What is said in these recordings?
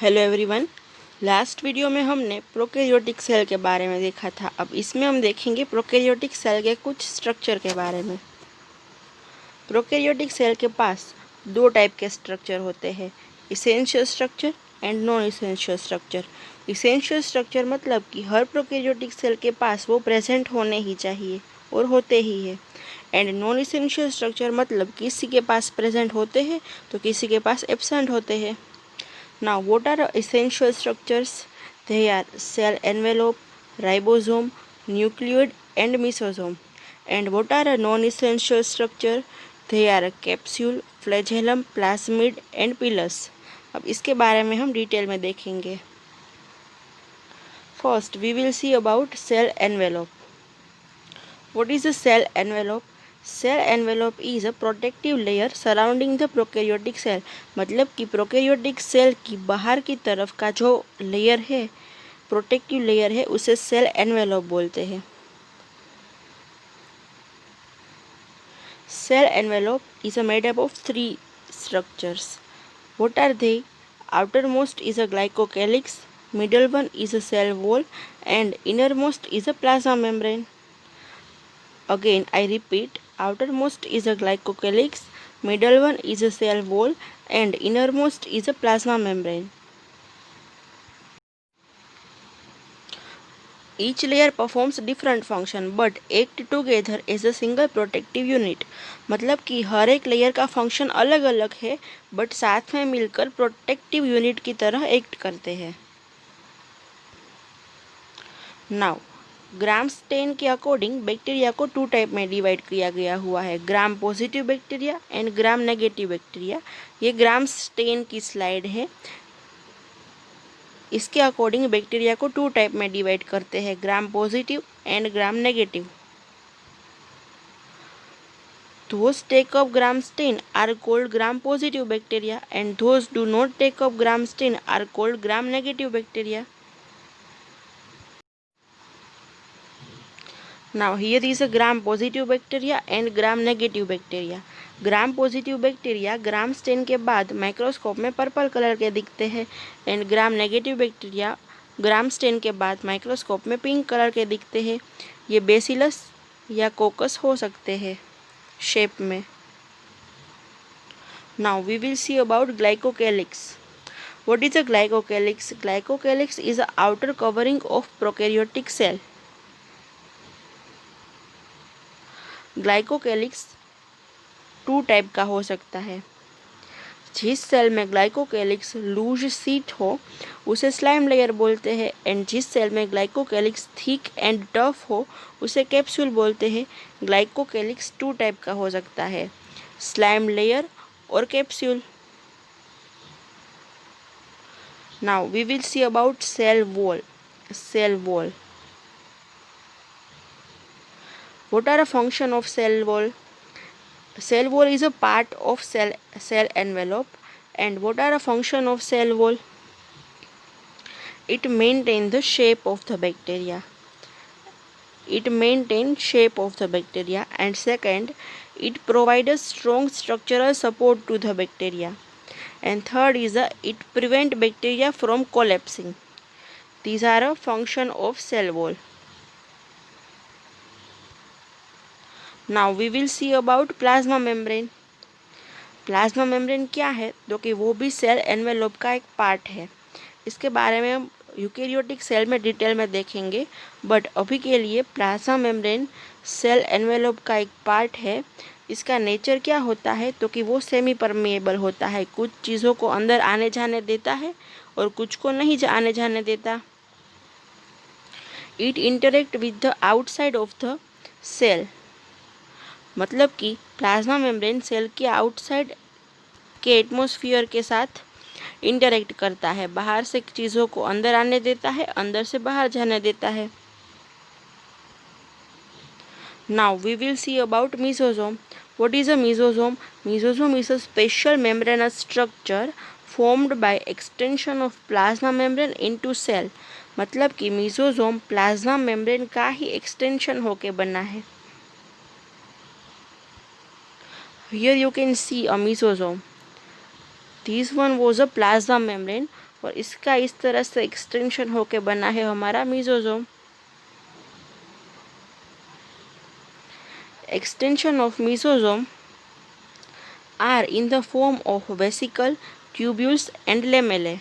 Hello everyone. Last video में हमने prokaryotic cell के बारे में देखा था। अब इसमें हम देखेंगे प्रोकैरियोटिक सेल के कुछ स्ट्रक्चर के बारे में। प्रोकैरियोटिक सेल के पास दो टाइप के स्ट्रक्चर होते हैं, essential structure and non essential structure. Essential structure मतलब कि हर प्रोकैरियोटिक सेल के पास वो प्रेजेंट होने ही चाहिए और होते ही है। एंड नॉन इसेंशियल स्ट्रक्चर मतलब किसी के पास प्रेजेंट होते हैं तो किसी के पास एब्सेंट होते हैं। Now, what are the essential structures? They are cell envelope, ribosome, nucleoid, and mesosome. And what are the non-essential structure? They are capsule, flagellum, plasmid, and pilus. अब इसके बारे में हम डिटेल में देखेंगे। First, we will see about cell envelope. What is a cell envelope? Cell envelope is a protective layer surrounding the prokaryotic cell. मतलब कि prokaryotic cell की बाहर की तरफ का जो लेयर है, प्रोटेक्टिव लेयर है, उसे सेल एनवेलोप बोलते हैं। Cell envelope is made up of three structures. What are they? Outermost is a glycocalyx, middle one is a cell wall, and innermost is a plasma membrane. Again, I repeat, outermost is a glycocalyx, middle one is a cell wall, and innermost is a plasma membrane. Each layer performs different function but act together as a single protective unit. मतलब कि हर एक layer का function अलग अलग है but साथ में मिलकर प्रोटेक्टिव यूनिट की तरह एक्ट करते हैं। नाउ ग्राम स्टेन के अकॉर्डिंग बैक्टीरिया को टू टाइप में डिवाइड किया गया हुआ है, ग्राम positive bacteria and gram negative bacteria. ये ग्राम स्टेन की स्लाइड है। इसके अकॉर्डिंग बैक्टीरिया को टू टाइप में डिवाइड करते हैं, gram positive and gram negative. Those take up gram stain are called gram positive bacteria and those do not take up gram stain are called gram negative bacteria. Now here is a gram positive bacteria and gram negative bacteria. Gram positive bacteria gram stain के बाद microscope में purple colour के दिखते हैं and gram negative bacteria gram stain के बाद microscope में pink colour के दिखते हैं। ये बेसिलस या कोकस हो सकते हैं शेप में। Now we will see about glycocalyx. What is a glycocalyx? Glycocalyx is the outer covering of prokaryotic cell. Glycocalyx two type का हो सकता है। जिस सेल में ग्लाइकोकैलिक्स लूज सीट हो उसे स्लाइम लेयर बोलते हैं एंड जिस सेल में ग्लाइकोकैलिक्स थिक एंड टफ हो उसे कैप्सूल बोलते हैं। ग्लाइकोकैलिक्स टू टाइप का हो सकता है, स्लाइम लेयर और capsule. Now we will see about cell wall. Cell wall. What are the function of cell wall? Cell wall is a part of cell envelope. And what are the function of cell wall? It maintains the shape of the bacteria. It maintains shape of the bacteria. And second, it provides strong structural support to the bacteria. And third is it prevent bacteria from collapsing. These are a function of cell wall. Now we will see about plasma membrane. Plasma membrane क्या है तो कि वो भी cell envelope का एक part है। इसके बारे में हम यूकेरियोटिक सेल में डिटेल में देखेंगे बट अभी के लिए प्लाज्मा मेम्ब्रेन सेल एनवेलोप का एक पार्ट है। इसका नेचर क्या होता है तो कि वो सेमी परमेएबल होता है, कुछ चीज़ों को अंदर आने जाने देता है और कुछ को नहीं आने जाने देता। It interact with the outside of the cell. मतलब कि प्लाज्मा मेम्ब्रेन सेल के आउटसाइड के एटमॉस्फेयर के साथ इंटरेक्ट करता है, बाहर से चीज़ों को अंदर आने देता है, अंदर से बाहर जाने देता है। Now we will see about mesosome. What is a mesosome? Mesosome is a special membranous structure formed by extension of plasma membrane into cell. मतलब कि मीसोसोम प्लाज्मा मेम्ब्रेन का ही एक्सटेंशन होके बना है। Here you can see a mesosome. This one was a plasma membrane और इसका इस तरह से एक्सटेंशन होके बना है हमारा mesosome. Extension of mesosome are in the form of vesicle, tubules and lamellae.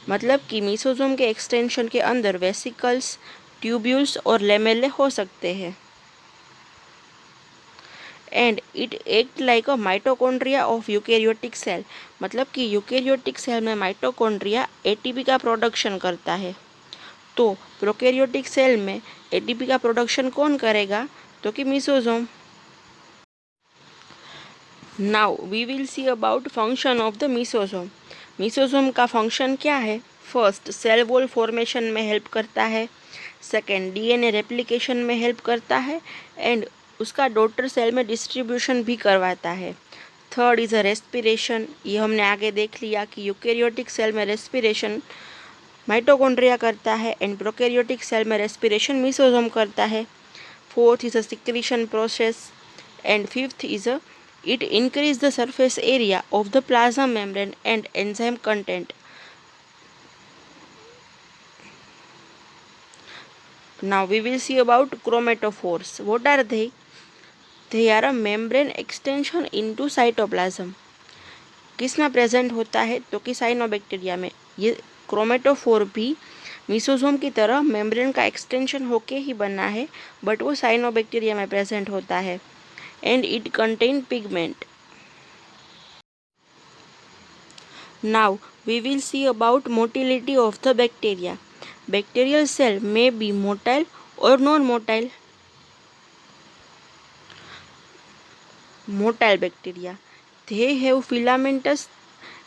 मतलब कि मीसोजोम के एक्सटेंशन के अंदर वेसिकल्स, ट्यूब्यूल्स और लेमेले हो सकते हैं। And it act like a mitochondria of eukaryotic cell. मतलब कि यूकेरियोटिक सेल में माइटोकॉन्ड्रिया एटीपी का प्रोडक्शन करता है। तो प्रोकैरियोटिक सेल में एटीपी का प्रोडक्शन कौन करेगा? तो कि mesosome. Now we will see about function of the mesosome. Mesosome का फंक्शन क्या है? फर्स्ट, सेल वॉल फॉर्मेशन में हेल्प करता है। सेकेंड, डीएनए रेप्लिकेशन में हेल्प करता है एंड उसका डॉटर सेल में डिस्ट्रीब्यूशन भी करवाता है। Third is a respiration. ये हमने आगे देख लिया कि यूकेरियोटिक सेल में रेस्पिरेशन माइटोकॉन्ड्रिया करता है एंड प्रोकैरियोटिक सेल में रेस्पिरेशन मीसोजोम करता है। Fourth is a secretion process and fifth is a it increase the surface area of the plasma membrane and enzyme content. Now we will see about chromatophores. What are they? They are a membrane extension into cytoplasm. किसमें present होता है? तो कि cyanobacteria में। ये chromatophore भी mesosome की तरह मेम्ब्रेन का एक्सटेंशन होके ही बना है, बट वो साइनोबैक्टीरिया में प्रेजेंट होता है and it contain pigment. Now we will see about motility of the bacteria. Bacterial cell may be motile or non-motile. Motile bacteria, they have filamentous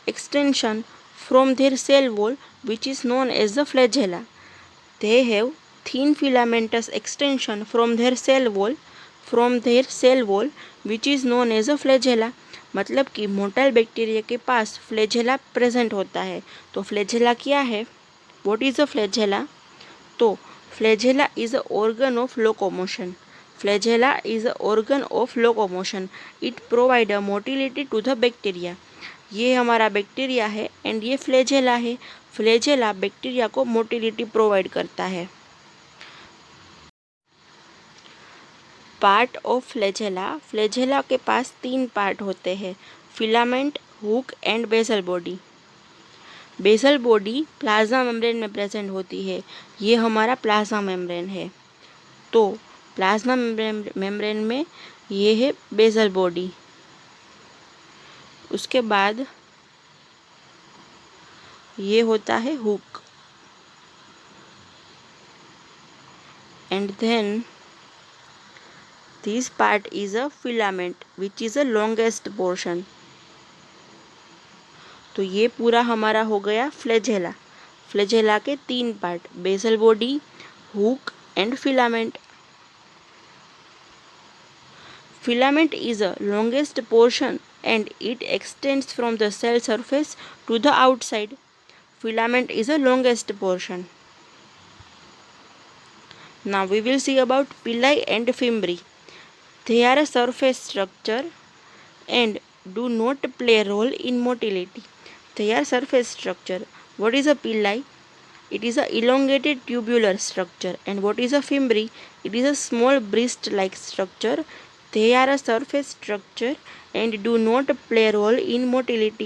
extension from their cell wall which is known as the flagella. They have thin filamentous extension from their cell wall which is known as a flagella. मतलब कि motile bacteria के पास flagella present होता है। तो flagella क्या है? What is a flagella? तो flagella is a organ of locomotion. Flagella is a organ of locomotion. It provide a motility to the bacteria. ये हमारा बैक्टीरिया है एंड ये फ्लैजेला है। फ्लैजेला बैक्टीरिया को मोटिलिटी प्रोवाइड करता है। Part of flagella. फ्लैजेला के पास 3 पार्ट होते हैं, filament, hook and basal body. Basal body plasma membrane में प्रेजेंट होती है। ये हमारा प्लाज्मा मेम्ब्रेन है। तो प्लाज्मा मेम्ब्रेन में ये है बेसल बॉडी। उसके बाद ये होता है hook and then this part is a filament which is a longest portion. तो ये पूरा हमारा हो गया फ्लैजेला। फ्लैजेला के 3 part, basal body, hook and filament. Filament is the longest portion and it extends from the cell surface to the outside. Filament is the longest portion. Now we will see about pili and fimbriae. They are a surface structure and do not play a role in motility. They are surface structure. What is a pili? It is a elongated tubular structure. And what is a fimbriae? It is a small breast-like structure. They are a surface structure and do not play a role in motility.